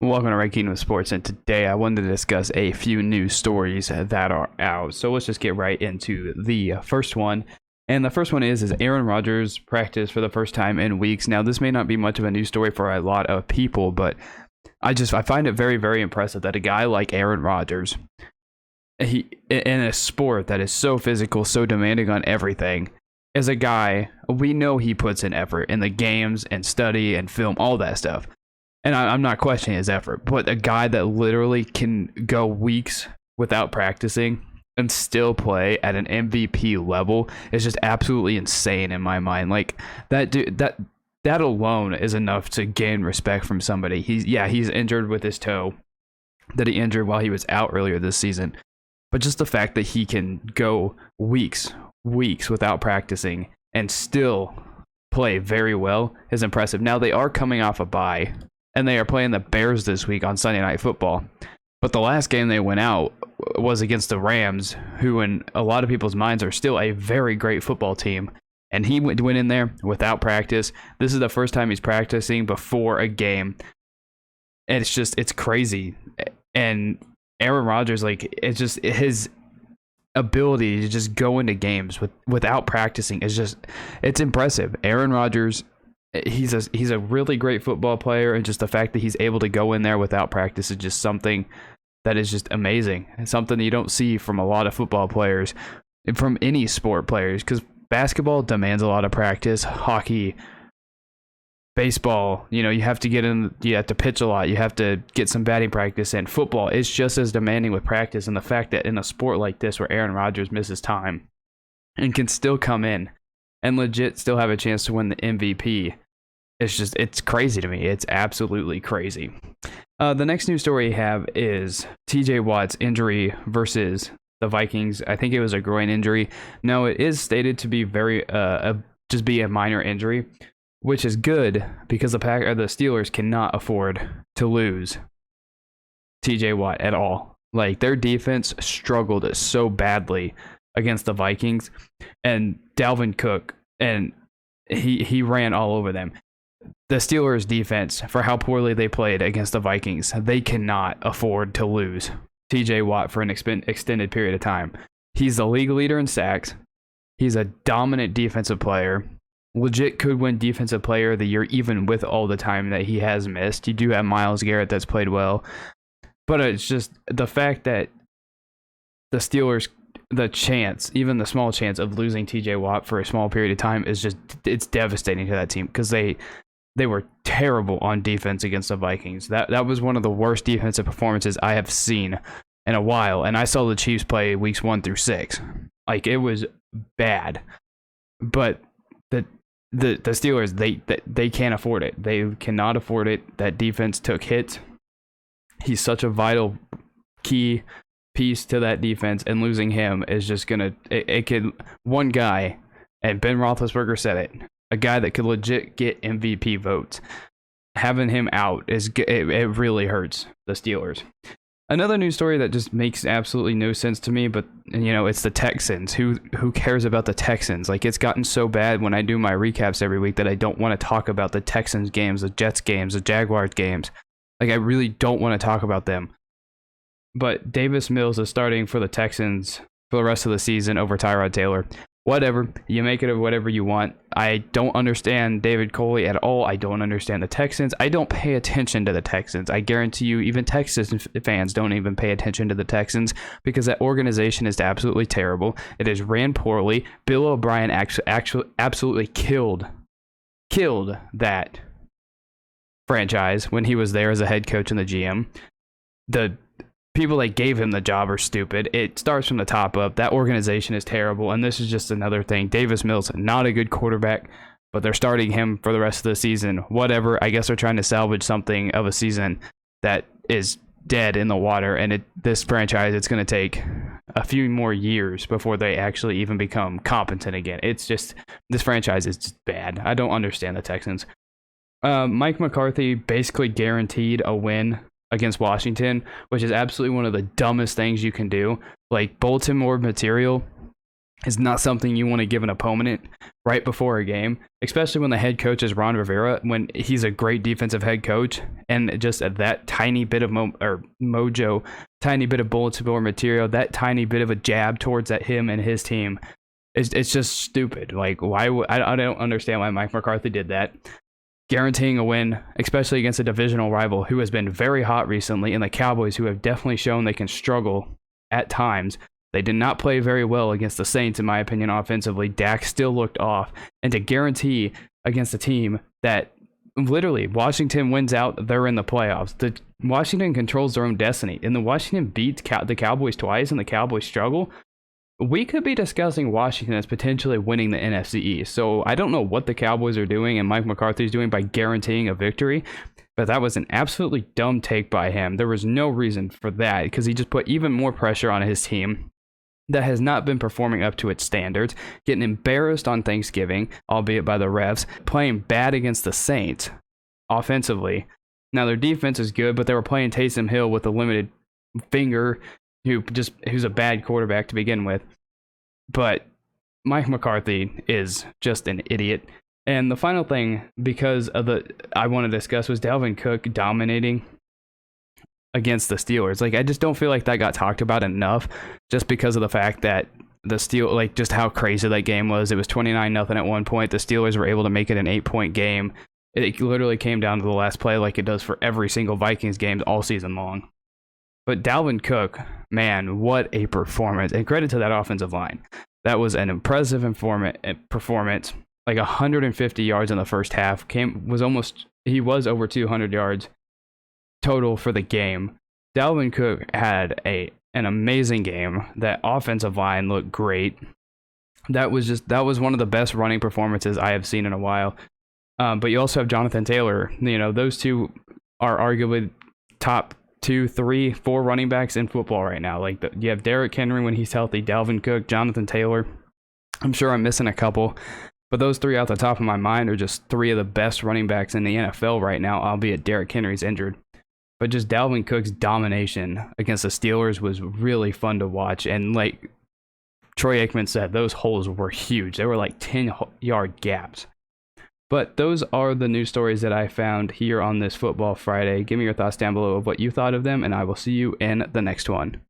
Welcome to Right Kingdom Sports, and today I wanted to discuss a few news stories that are out. So let's just get right into the first one. And the first one is Aaron Rodgers practiced for the first time in weeks. Now, this may not be much of a news story for a lot of people, but I find it very, very impressive that a guy like Aaron Rodgers, he in a sport that is so physical, so demanding on everything, as a guy, we know he puts in effort in the games and study and film, all that stuff. And I'm not questioning his effort, but a guy that literally can go weeks without practicing and still play at an MVP level is just absolutely insane in my mind. Like that dude, that alone is enough to gain respect from somebody. He's injured with his toe that he injured while he was out earlier this season. But just the fact that he can go weeks without practicing and still play very well is impressive. Now they are coming off a bye. And they are playing the Bears this week on Sunday Night Football. But the last game they went out was against the Rams, who in a lot of people's minds are still a very great football team. And he went in there without practice. This is the first time he's practicing before a game. And it's crazy. And Aaron Rodgers, it's just his ability to just go into games without practicing it's impressive. Aaron Rodgers, he's a really great football player, and just the fact that he's able to go in there without practice is just something that is just amazing. It's something that you don't see from a lot of football players, from any sport players, because basketball demands a lot of practice. Hockey, baseball, you have to you have to pitch a lot, you have to get some batting practice in. Football is just as demanding with practice, and the fact that in a sport like this where Aaron Rodgers misses time and can still come in and legit still have a chance to win the MVP, it's crazy to me. It's absolutely crazy. The next news story we have is TJ Watt's injury versus the Vikings. I think it was a groin injury. No, it is stated to be just be a minor injury, which is good because the Steelers cannot afford to lose TJ Watt at all. Like, their defense struggled so badly against the Vikings, and Dalvin Cook, and he ran all over them. The Steelers defense, for how poorly they played against the Vikings, they cannot afford to lose TJ Watt for an extended period of time. He's the league leader in sacks. He's a dominant defensive player. Legit could win defensive player of the year even with all the time that he has missed. You do have Myles Garrett that's played well, but it's just the fact that the Steelers, even the small chance of losing TJ Watt for a small period of time it's devastating to that team, because they were terrible on defense against the Vikings. That was one of the worst defensive performances I have seen in a while, and I saw the Chiefs play weeks 1 through 6. Like, it was bad. But the Steelers, they can't afford it. They cannot afford it. That defense took hits. He's such a vital key piece to that defense, and losing him is just gonna one guy, and Ben Roethlisberger said it, a guy that could legit get MVP votes, having him out it really hurts the Steelers. Another news story that just makes absolutely no sense to me, but it's the Texans. Who cares about the Texans? Like, it's gotten so bad when I do my recaps every week that I don't want to talk about the Texans games, the Jets games, the Jaguars games. Like, I really don't want to talk about them. But Davis Mills is starting for the Texans for the rest of the season over Tyrod Taylor. Whatever. You make it of whatever you want. I don't understand David Coley at all. I don't understand the Texans. I don't pay attention to the Texans. I guarantee you even Texas fans don't even pay attention to the Texans, because that organization is absolutely terrible. It is ran poorly. Bill O'Brien actually absolutely killed that franchise when he was there as a head coach and the GM. The people that gave him the job are stupid. It starts from the top up. That organization is terrible, and this is just another thing. Davis Mills, not a good quarterback, but they're starting him for the rest of the season. Whatever. I guess they're trying to salvage something of a season that is dead in the water, and this franchise, it's going to take a few more years before they actually even become competent again. It's just, this franchise is just bad. I don't understand the Texans. Mike McCarthy basically guaranteed a win against Washington, which is absolutely one of the dumbest things you can do. Like, bulletin board material is not something you want to give an opponent right before a game, especially when the head coach is Ron Rivera, when he's a great defensive head coach, and just that tiny bit of mojo, tiny bit of bulletin board material, that tiny bit of a jab towards him and his team, it's just stupid. Like, why I don't understand why Mike McCarthy did that. Guaranteeing a win, especially against a divisional rival who has been very hot recently, and the Cowboys, who have definitely shown they can struggle at times. They did not play very well against the Saints, in my opinion, offensively. Dak still looked off. And to guarantee against a team that literally Washington wins out, they're in the playoffs. Washington controls their own destiny. And the Washington beats the Cowboys twice, and the Cowboys struggle. We could be discussing Washington as potentially winning the NFC East. So I don't know what the Cowboys are doing and Mike McCarthy is doing by guaranteeing a victory. But that was an absolutely dumb take by him. There was no reason for that, because he just put even more pressure on his team that has not been performing up to its standards, getting embarrassed on Thanksgiving, albeit by the refs, playing bad against the Saints offensively. Now, their defense is good, but they were playing Taysom Hill with a limited finger, who's a bad quarterback to begin with. But Mike McCarthy is just an idiot. And the final thing, I want to discuss, was Dalvin Cook dominating against the Steelers. Like, I just don't feel like that got talked about enough, just because of the fact that just how crazy that game was. It was 29-0 at one point. The Steelers were able to make it an 8-point game. It literally came down to the last play, like it does for every single Vikings game all season long. But Dalvin Cook, man, what a performance. And credit to that offensive line. That was an impressive performance. Like 150 yards in the first half. He was over 200 yards total for the game. Dalvin Cook had an amazing game. That offensive line looked great. That was one of the best running performances I have seen in a while. But you also have Jonathan Taylor. Those two are arguably top 2, 3, 4 running backs in football right now. Like, you have Derrick Henry when he's healthy, Dalvin Cook, Jonathan Taylor. I'm sure I'm missing a couple, but those three off the top of my mind are just three of the best running backs in the NFL right now, albeit Derrick Henry's injured. But just Dalvin Cook's domination against the Steelers was really fun to watch. And like Troy Aikman said, those holes were huge. They were like 10-yard gaps. But those are the news stories that I found here on this Football Friday. Give me your thoughts down below of what you thought of them, and I will see you in the next one.